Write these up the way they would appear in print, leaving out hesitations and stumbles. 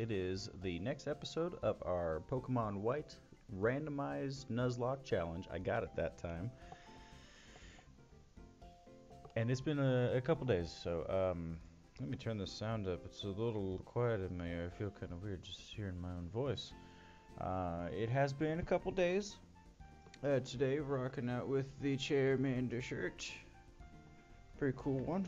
It is the next episode of our Pokemon White randomized Nuzlocke challenge. I got it that time. And it's been a couple days, so let me turn the sound up. It's a little quiet in my ear. I feel kind of weird just hearing my own voice. It has been a couple days. Today, rocking out with the Charmander shirt. Pretty cool one.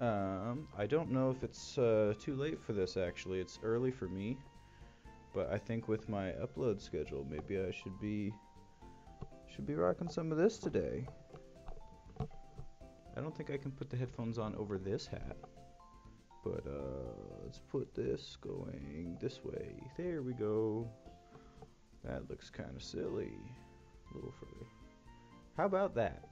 I don't know if it's too late for this actually. It's early for me, but I think with my upload schedule, maybe I should be rocking some of this today. I don't think I can put the headphones on over this hat, but let's put this going this way. There we go. That looks kind of silly. A little further. How about that?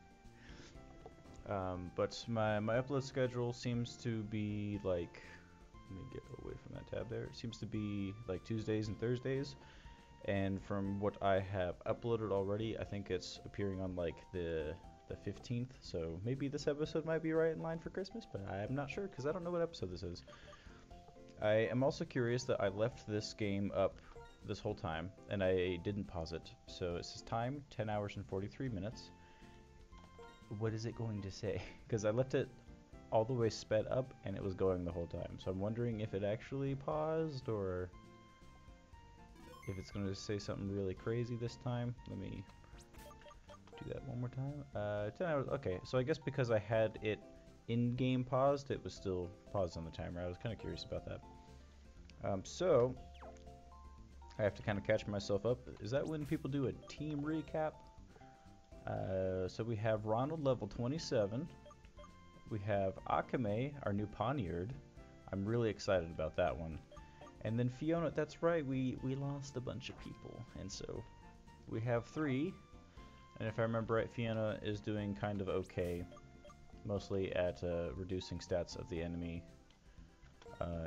But my upload schedule seems to be like, let me get away from that tab there. It seems to be like Tuesdays and Thursdays, and from what I have uploaded already, I think it's appearing on like the 15th, so maybe this episode might be right in line for Christmas, but I'm not sure because I don't know what episode this is. I am also curious that I left this game up this whole time and I didn't pause it, so it says time 10 hours and 43 minutes. What is it going to say? Because I left it all the way sped up and it was going the whole time, so I'm wondering if it actually paused or if it's going to say something really crazy this time. Let me do that one more time. 10 hours. Okay, so I guess because I had it in-game paused, it was still paused on the timer. I was kind of curious about that. So I have to kind of catch myself up. Is that when people do a team recap? So we have Ronald level 27. We have Akame, our new Poniard. I'm really excited about that one. And then Fiona, that's right, we lost a bunch of people. And so we have 3. And if I remember right, Fiona is doing kind of okay, mostly at reducing stats of the enemy.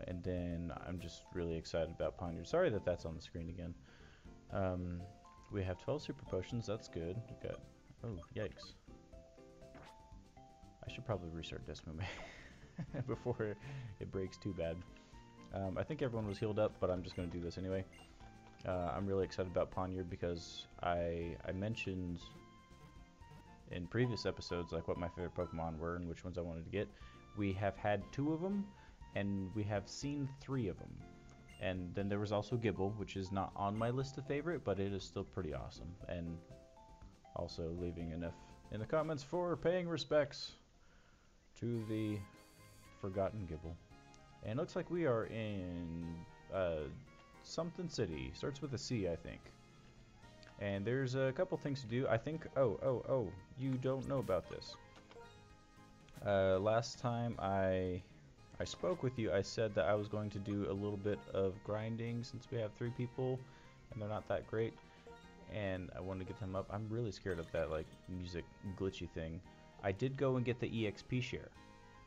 And then I'm just really excited about Poniard. Sorry that that's on the screen again. We have 12 super potions, that's good. We got, oh, yikes. I should probably restart this movie before it breaks too bad. I think everyone was healed up, but I'm just going to do this anyway. I'm really excited about Poniard because I mentioned in previous episodes like what my favorite Pokemon were and which ones I wanted to get. We have had 2 of them, and we have seen 3 of them. And then there was also Gibble, which is not on my list of favorite, but it is still pretty awesome. And also leaving enough in the comments for paying respects to the forgotten Gibble. And it looks like we are in something city. Starts with a C, I think. And there's a couple things to do. I think, oh, you don't know about this. Last time I spoke with you, I said that I was going to do a little bit of grinding since we have 3 people and they're not that great. And I wanted to get them up. I'm really scared of that like music glitchy thing. I did go and get the EXP share.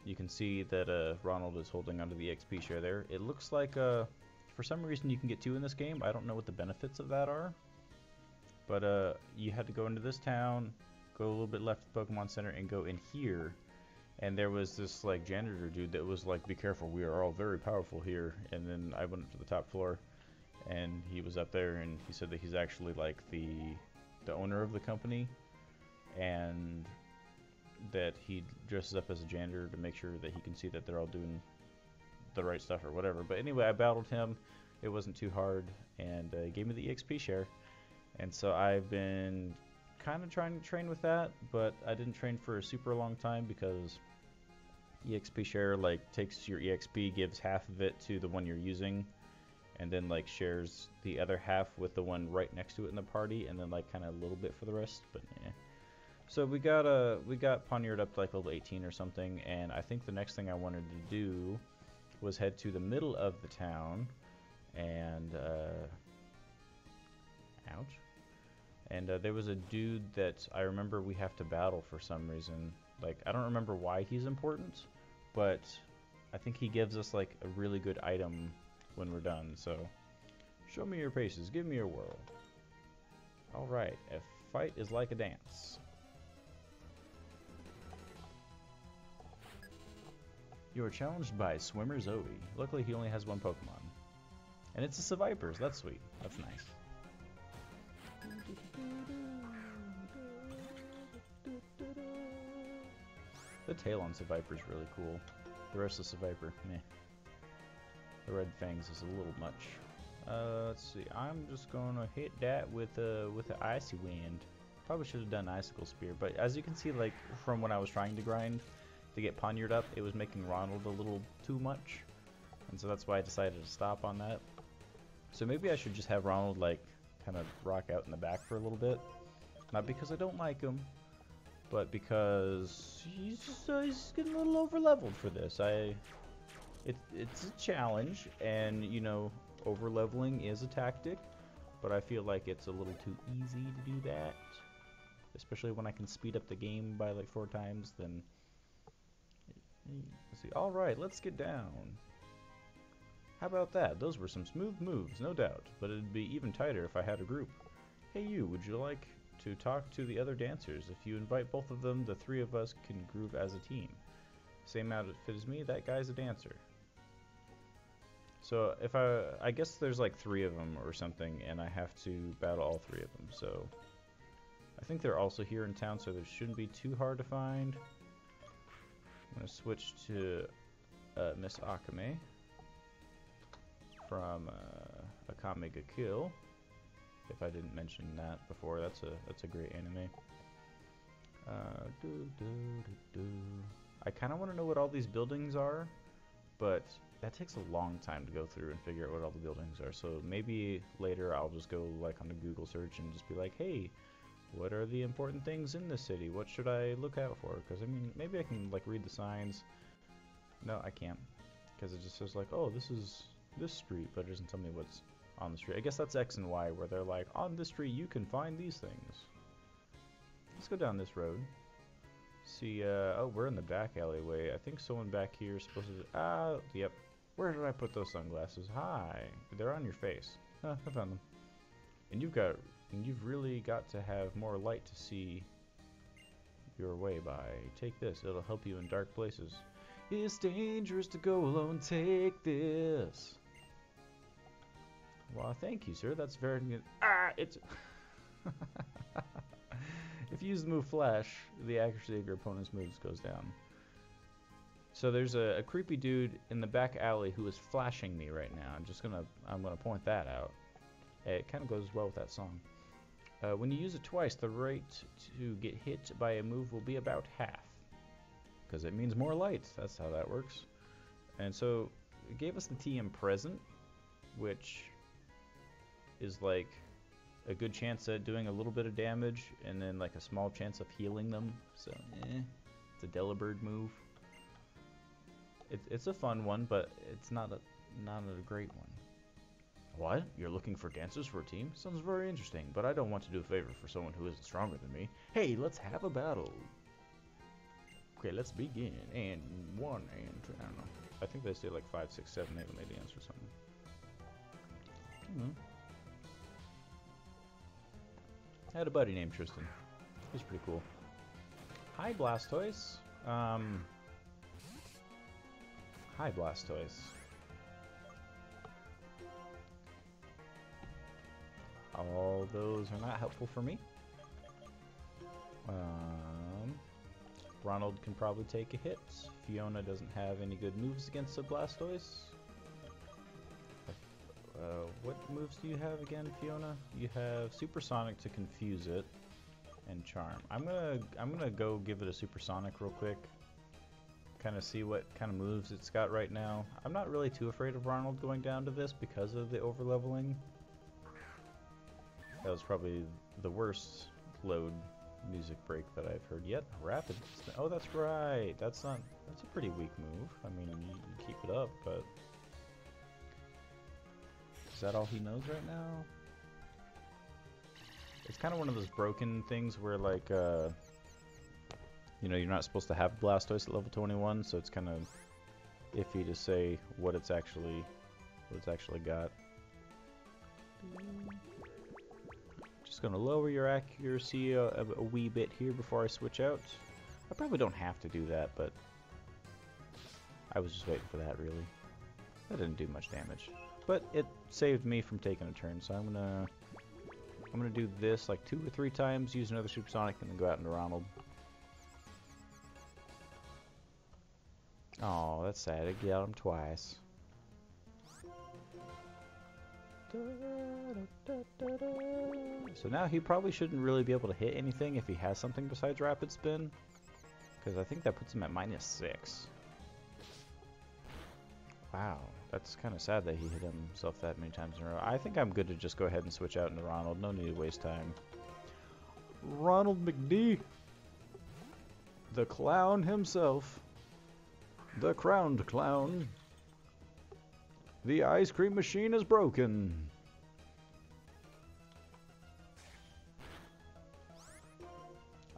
You can see that Ronald is holding onto the EXP share there. It looks like for some reason you can get 2 in this game. I don't know what the benefits of that are. But you had to go into this town, go a little bit left of the Pokemon Center, and go in here. And there was this like janitor dude that was like, "Be careful, we are all very powerful here." And then I went up to the top floor, and he was up there, and he said that he's actually like the owner of the company, and that he dresses up as a janitor to make sure that he can see that they're all doing the right stuff or whatever. But anyway, I battled him. It wasn't too hard, and he gave me the EXP share. And so I've been kind of trying to train with that, but I didn't train for a super long time because EXP share like takes your EXP, gives half of it to the one you're using, and then like shares the other half with the one right next to it in the party, and then like kind of a little bit for the rest. But yeah. So we got Poniard up to like level 18 or something, and I think the next thing I wanted to do was head to the middle of the town and ouch. And there was a dude that I remember we have to battle for some reason. Like, I don't remember why he's important, but I think he gives us like a really good item when we're done. So, show me your paces, give me your whirl. Alright, a fight is like a dance. You are challenged by Swimmer Zoe. Luckily, he only has 1 Pokemon. And it's a Vipers. That's sweet. That's nice. The tail on Viper is really cool. The rest of Viper, meh. The red fangs is a little much. Let's see. I'm just gonna hit that with the icy wind. Probably should have done icicle spear, but as you can see, like from when I was trying to grind to get Poniard up, it was making Ronald a little too much, and so that's why I decided to stop on that. So maybe I should just have Ronald like kind of rock out in the back for a little bit, not because I don't like him, but because he's getting a little over leveled for this. It's a challenge, and you know, over leveling is a tactic, but I feel like it's a little too easy to do that, especially when I can speed up the game by like 4 times. Then let's see. All right, let's get down. How about that? Those were some smooth moves, no doubt, but it'd be even tighter if I had a group. Hey you, would you like to talk to the other dancers? If you invite both of them, the 3 of us can groove as a team. Same outfit as me, that guy's a dancer. So if I guess there's like 3 of them or something, and I have to battle all 3 of them. So I think they're also here in town, so they shouldn't be too hard to find. I'm gonna switch to Miss Akame from Akame ga Kill. If I didn't mention that before, that's a great anime. I kind of want to know what all these buildings are, but that takes a long time to go through and figure out what all the buildings are. So maybe later I'll just go like on a Google search and just be like, hey, what are the important things in this city? What should I look out for? Because I mean, maybe I can like read the signs. No, I can't, because it just says like, oh, this is this street, but it doesn't tell me what's on the street. I guess that's X and Y, where they're like, on this street you can find these things. Let's go down this road. See, oh, we're in the back alleyway. I think someone back here is supposed to, yep. Where did I put those sunglasses? Hi. They're on your face. I found them. And you've really got to have more light to see your way by. Take this, it'll help you in dark places. It's dangerous to go alone, take this. Well, thank you, sir. That's very good. It's... If you use the move Flash, the accuracy of your opponent's moves goes down. So there's a creepy dude in the back alley who is flashing me right now. I'm gonna point that out. It kind of goes well with that song. When you use it twice, the rate to get hit by a move will be about half, because it means more light. That's how that works. And so it gave us the TM present, which is like a good chance at doing a little bit of damage, and then like a small chance of healing them. So, it's a Delibird move. It's a fun one, but it's not a great one. What? You're looking for dancers for a team? Sounds very interesting, but I don't want to do a favor for someone who isn't stronger than me. Hey, let's have a battle. Okay, let's begin. And 1 and 2. I don't know. I think they say like 5, 6, 7, 8 when they dance or something. I had a buddy named Tristan. He was pretty cool. Hi, Blastoise. Hi, Blastoise. All those are not helpful for me. Ronald can probably take a hit. Fiona doesn't have any good moves against a Blastoise. What moves do you have again, Fiona? You have Supersonic to confuse it, and Charm. I'm gonna go give it a Supersonic real quick. Kind of see what kind of moves it's got right now. I'm not really too afraid of Ronald going down to this because of the overleveling. That was probably the worst load music break that I've heard yet. Rapid. Oh, that's right. That's a pretty weak move. I mean, you keep it up, but is that all he knows right now? It's kind of one of those broken things where, like, you know, you're not supposed to have Blastoise at level 21, so it's kind of iffy to say what it's actually got. Just gonna lower your accuracy a wee bit here before I switch out. I probably don't have to do that, but I was just waiting for that, really. That didn't do much damage. but it saved me from taking a turn. So I'm gonna do this like 2 or 3 times, use another supersonic, and then go out into Ronald. Oh, that's sad. I got him twice. So now he probably shouldn't really be able to hit anything if he has something besides Rapid Spin, because I think that puts him at -6. Wow, that's kind of sad that he hit himself that many times in a row. I think I'm good to just go ahead and switch out into Ronald. No need to waste time. Ronald McD, the clown himself, the crowned clown. The ice cream machine is broken.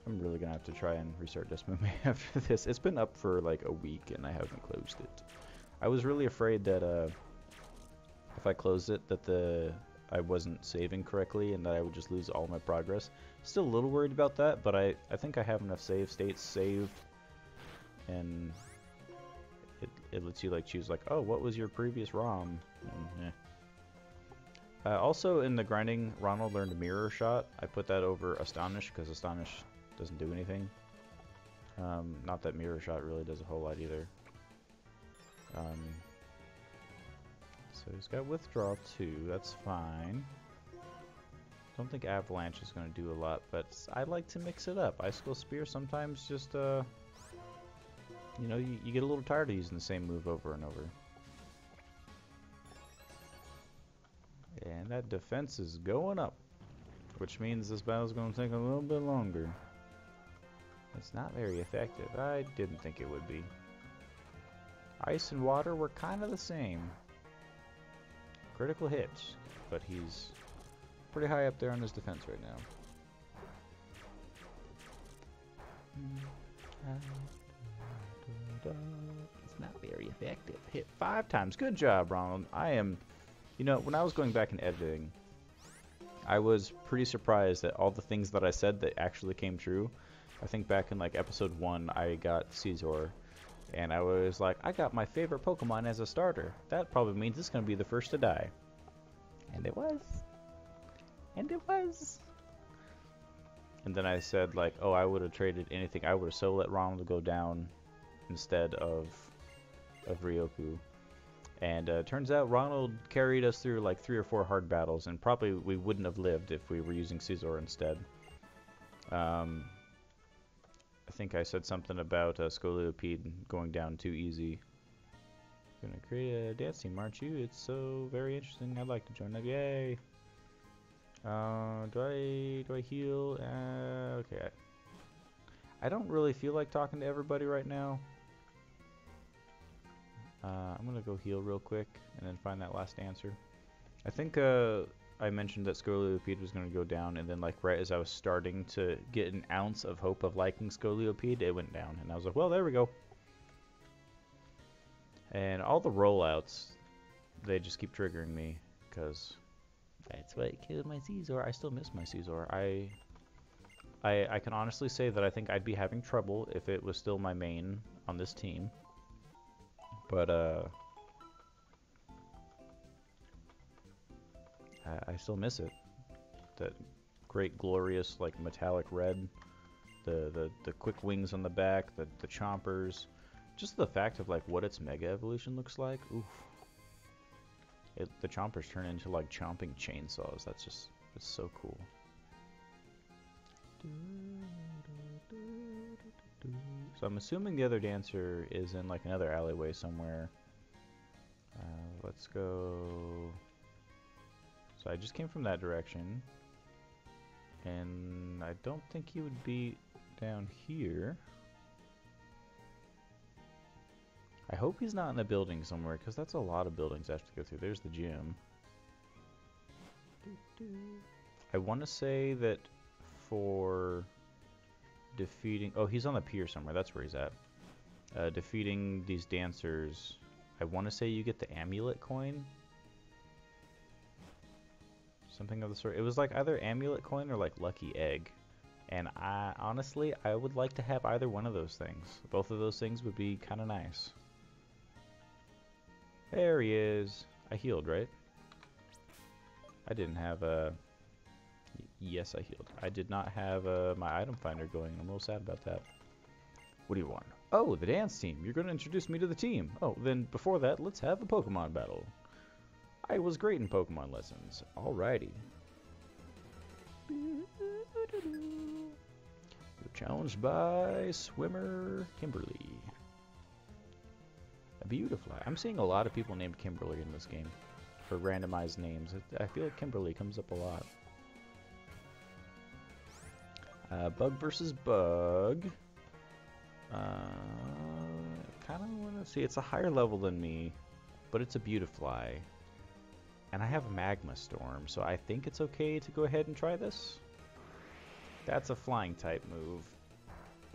I'm really gonna have to try and restart this movie after this. It's been up for like a week and I haven't closed it. I was really afraid that if I closed it that I wasn't saving correctly and that I would just lose all my progress. Still a little worried about that, but I think I have enough save states saved, and it lets you like choose like, oh, what was your previous ROM? Also in the grinding, Ronald learned a mirror shot. I put that over Astonish because Astonish doesn't do anything. Not that mirror shot really does a whole lot either. So he's got withdraw too, that's fine. Don't think avalanche is going to do a lot, but I like to mix it up. Icicle Spear sometimes just, you know, you get a little tired of using the same move over and over. And that defense is going up, which means this battle's going to take a little bit longer. It's not very effective. I didn't think it would be. Ice and water were kind of the same. Critical hits, but he's pretty high up there on his defense right now. It's not very effective. Hit 5 times. Good job, Ronald. I am, you know, when I was going back and editing, I was pretty surprised at all the things that I said that actually came true. I think back in like episode 1, I got Caesar, and I was like, I got my favorite Pokemon as a starter. That probably means it's going to be the first to die. And it was. And it was. And then I said like, oh, I would have traded anything. I would have so let Ronald go down instead of Ryoku. And turns out Ronald carried us through like 3 or 4 hard battles, and probably we wouldn't have lived if we were using Caesar instead. I think I said something about Scoliopeed going down too easy. Gonna create a dance team, aren't you? It's so very interesting. I'd like to join up. Yay! Do I heal? Okay. I don't really feel like talking to everybody right now. I'm gonna go heal real quick and then find that last answer. I think I mentioned that Scoliopeed was going to go down, and then like right as I was starting to get an ounce of hope of liking Scoliopeed, it went down, and I was like, well, there we go. And all the rollouts, they just keep triggering me, because that's what killed my Caesar. I still miss my Caesar. I can honestly say that I think I'd be having trouble if it was still my main on this team. But I still miss it. That great, glorious, like metallic red, the quick wings on the back, the chompers, just the fact of like what its mega evolution looks like. Oof. The chompers turn into like chomping chainsaws. That's just, it's so cool. So I'm assuming the other dancer is in like another alleyway somewhere. Let's go. So I just came from that direction, and I don't think he would be down here. I hope he's not in a building somewhere, because that's a lot of buildings I have to go through. There's the gym. I want to say that for defeating... Oh, he's on the pier somewhere. That's where he's at. Defeating these dancers, I want to say you get the amulet coin. Something of the sort. It was like either amulet coin or like lucky egg. And honestly, I would like to have either one of those things. Both of those things would be kind of nice. There he is. I healed, right? I didn't have a... Yes, I healed. I did not have my item finder going. I'm a little sad about that. What do you want? Oh, the dance team. You're going to introduce me to the team. Oh, then before that, let's have a Pokemon battle. I was great in Pokemon lessons. Alrighty. You're challenged by Swimmer Kimberly. A Beautifly. I'm seeing a lot of people named Kimberly in this game for randomized names. I feel like Kimberly comes up a lot. Bug versus Bug. Kind of want to see. It's a higher level than me, but it's a Beautifly. And I have a Magma Storm, so I think it's okay to go ahead and try this. That's a flying type move.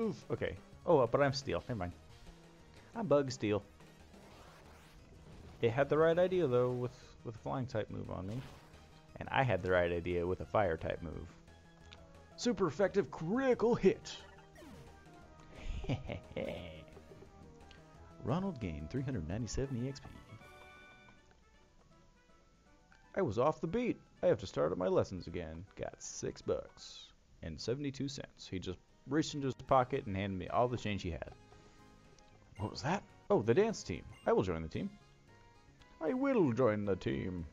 Oof. Okay. Oh, but I'm Steel. Never mind. I'm Bug Steel. It had the right idea though with a flying type move on me, and I had the right idea with a fire type move. Super effective critical hit. Ronald gained 397 EXP. I was off the beat. I have to start at my lessons again. Got $6 and 72 cents. He just reached into his pocket and handed me all the change he had. What was that? Oh, the dance team. I will join the team. I will join the team.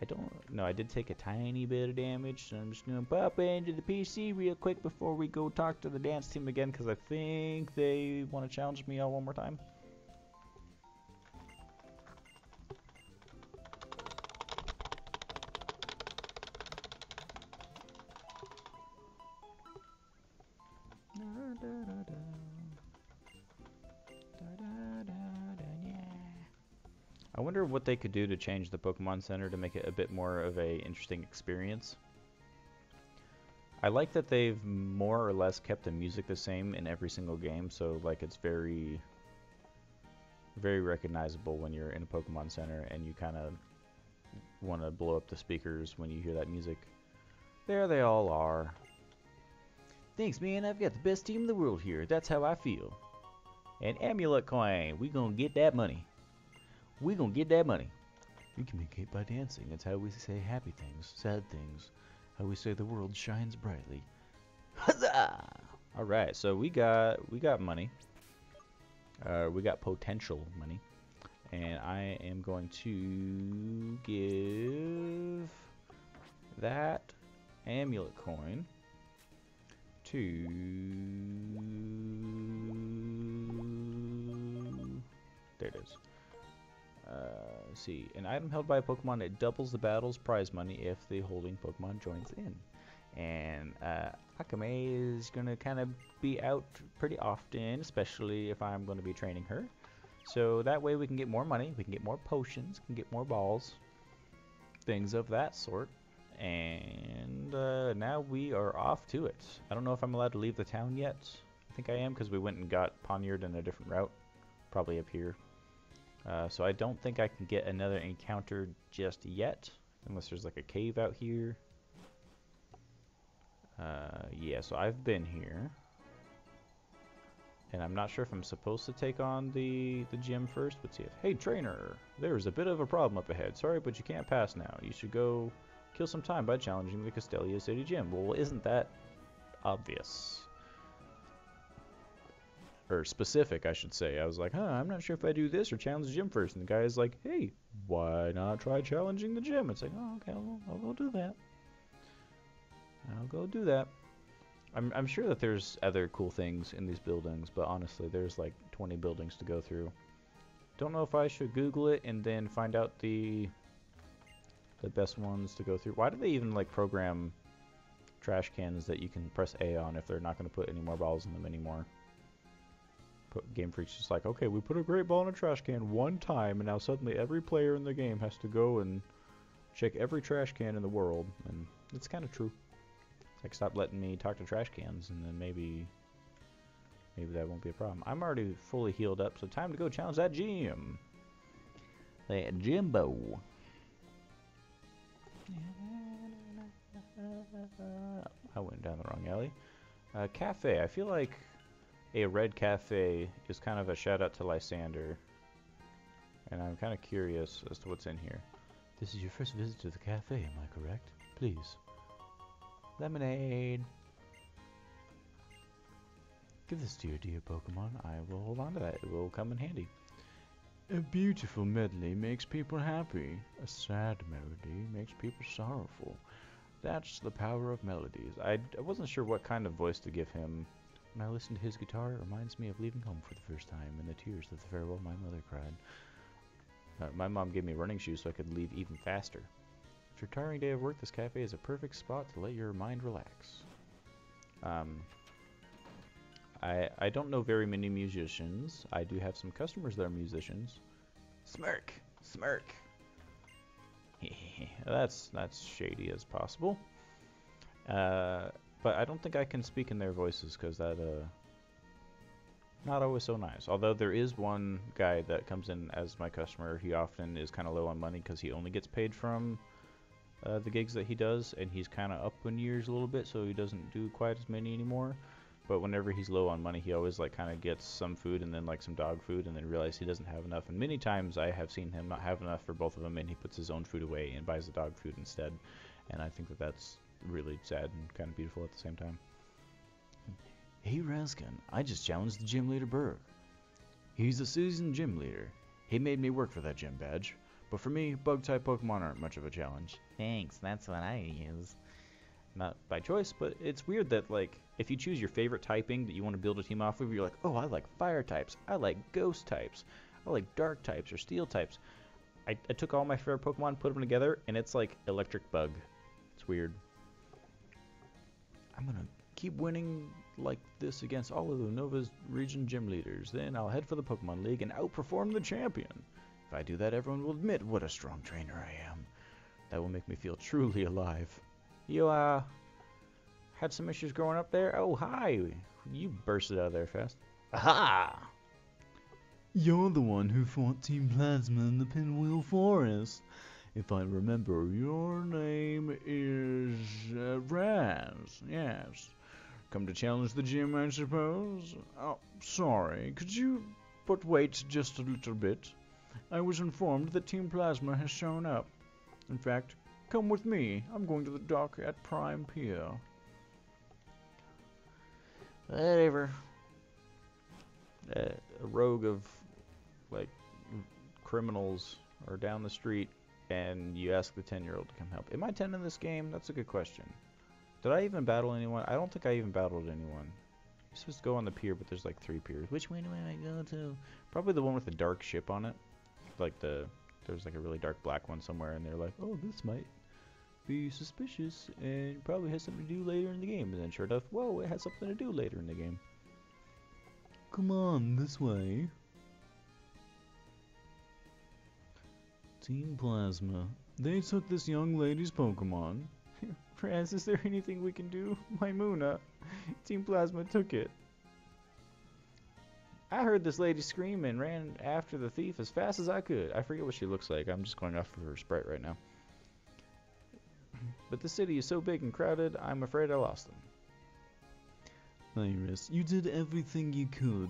I don't know. I did take a tiny bit of damage, so I'm just going to pop into the PC real quick before we go talk to the dance team again, because I think they want to challenge me all one more time. I wonder what they could do to change the Pokemon Center to make it a bit more of a interesting experience. I like that they've more or less kept the music the same in every single game, so like it's very recognizable when you're in a Pokemon Center and you kind of want to blow up the speakers when you hear that music. There they all are. Thanks, man. I've got the best team in the world here. That's how I feel. And amulet coin. We gonna get that money. We gonna get that money. We communicate by dancing. That's how we say happy things, sad things. How we say the world shines brightly. Huzzah! All right, so we got money. We got potential money, and I am going to give that amulet coin to there it is. Let's see, an item held by a Pokemon, it doubles the battle's prize money if the holding Pokemon joins in. And Akame is going to kind of be out pretty often, especially if I'm going to be training her. So that way we can get more money, we can get more potions, can get more balls, things of that sort. And now we are off to it. I don't know if I'm allowed to leave the town yet. I think I am because we went and got Poniard in a different route, probably up here. So I don't think I can get another encounter just yet, unless there's like a cave out here. Yeah, so I've been here. And I'm not sure if I'm supposed to take on the gym first, but see if... Hey, trainer! There's a bit of a problem up ahead. Sorry, but you can't pass now. You should go kill some time by challenging the Castelia City Gym. Well, isn't that obvious? Or specific, I should say. I was like, I'm not sure if I do this or challenge the gym first. And the guy is like, hey, why not try challenging the gym? It's like, oh, okay, I'll go do that. I'll go do that. I'm sure that there's other cool things in these buildings, but honestly, there's like 20 buildings to go through. Don't know if I should Google it and then find out the best ones to go through. Why do they even like program trash cans that you can press A on if they're not going to put any more balls in them anymore? Game Freak's just like, okay, we put a great ball in a trash can one time, and now suddenly every player in the game has to go and check every trash can in the world, and it's kind of true. It's like, stop letting me talk to trash cans, and then maybe that won't be a problem. I'm already fully healed up, so time to go challenge that gym. That Jimbo. I went down the wrong alley. Cafe. I feel like a red cafe is kind of a shout out to Lysander. and I'm kind of curious as to what's in here. This is your first visit to the cafe, am I correct? Please. Lemonade. Give this to your dear Pokemon. I will hold on to that. It will come in handy. A beautiful medley makes people happy. A sad melody makes people sorrowful. That's the power of melodies. I wasn't sure what kind of voice to give him. When I listen to his guitar, it reminds me of leaving home for the first time and the tears of the farewell my mother cried. My mom gave me running shoes so I could leave even faster. After a tiring day of work, this cafe is a perfect spot to let your mind relax. I don't know very many musicians. I do have some customers that are musicians. Smirk! Smirk! that's shady as possible. But I don't think I can speak in their voices because that, not always so nice. Although there is one guy that comes in as my customer. He often is kind of low on money because he only gets paid from the gigs that he does, and he's kind of up in years a little bit, so he doesn't do quite as many anymore. But whenever he's low on money, he always like kind of gets some food and then like some dog food and then realizes he doesn't have enough. And many times I have seen him not have enough for both of them, and he puts his own food away and buys the dog food instead. And I think that that's really sad and kind of beautiful at the same time. Hey RazKun, I just challenged the gym leader Berg. He's a seasoned gym leader. He made me work for that gym badge. But for me, bug-type Pokemon aren't much of a challenge. Thanks, that's what I use. Not by choice, but it's weird that, like, if you choose your favorite typing that you want to build a team off of, you're like, oh, I like fire types, I like ghost types, I like dark types or steel types. I took all my favorite Pokemon, put them together, and it's like electric bug. It's weird. I'm gonna keep winning like this against all of the Nova's region gym leaders. Then I'll head for the Pokemon League and outperform the champion. If I do that, everyone will admit what a strong trainer I am. That will make me feel truly alive. You, had some issues growing up there? Oh, hi! You bursted out of there fast. Aha! You're the one who fought Team Plasma in the Pinwheel Forest. If I remember, your name is, Raz. Yes. Come to challenge the gym, I suppose? Oh, sorry. Could you but wait just a little bit? I was informed that Team Plasma has shown up. In fact, come with me. I'm going to the dock at Prime Pier. Whatever. A rogue of, like, criminals are down the street, and you ask the 10-year-old to come help. Am I 10 in this game? That's a good question. Did I even battle anyone? I don't think I even battled anyone. You're supposed to go on the pier, but there's like 3 piers. Which way do I go to? Probably the one with the dark ship on it. Like there's like a really dark black one somewhere, and they're like, oh, this might be suspicious, and probably has something to do later in the game. And then sure enough, whoa, it has something to do later in the game. Come on, this way. Team Plasma. They took this young lady's Pokemon. Raz, is there anything we can do? My Muna. Team Plasma took it. I heard this lady scream and ran after the thief as fast as I could. I forget what she looks like. I'm just going off of her sprite right now. But the city is so big and crowded, I'm afraid I lost them. Iris, you did everything you could.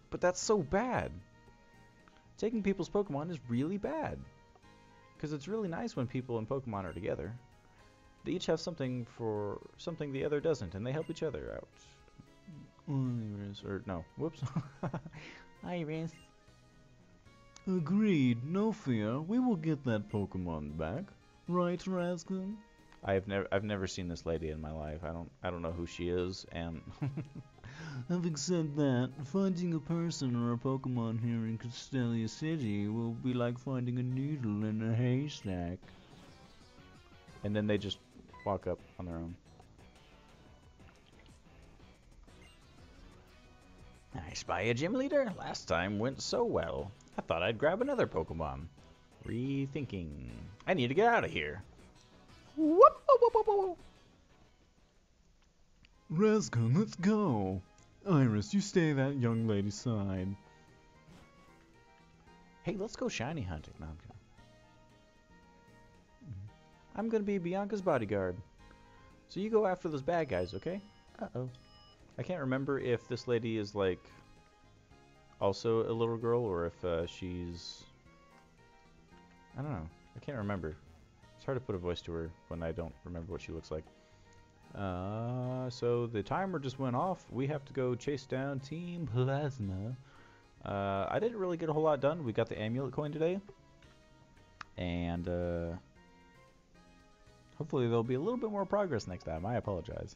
But that's so bad. Taking people's Pokemon is really bad. Because it's really nice when people and Pokemon are together. They each have something for something the other doesn't, and they help each other out. Iris, or no, whoops. Iris. Agreed, no fear. We will get that Pokemon back. Right, RazKun? I've never seen this lady in my life. I don't know who she is, and having said that, finding a person or a Pokemon here in Castelia City will be like finding a needle in a haystack. And then they just walk up on their own. I spy a gym leader? Last time went so well. I thought I'd grab another Pokemon. Rethinking. I need to get out of here. Whoop, whoop, whoop, whoop, whoop. RazKun, let's go. Iris, you stay that young lady's side. Hey, let's go shiny hunting. No, I'm gonna be Bianca's bodyguard. So you go after those bad guys, okay? Uh-oh. I can't remember if this lady is like also a little girl, or if she's... I don't know. I can't remember. It's hard to put a voice to her when I don't remember what she looks like. So the timer just went off. We have to go chase down Team Plasma. I didn't really get a whole lot done. We got the amulet coin today. And hopefully there'll be a little bit more progress next time. I apologize.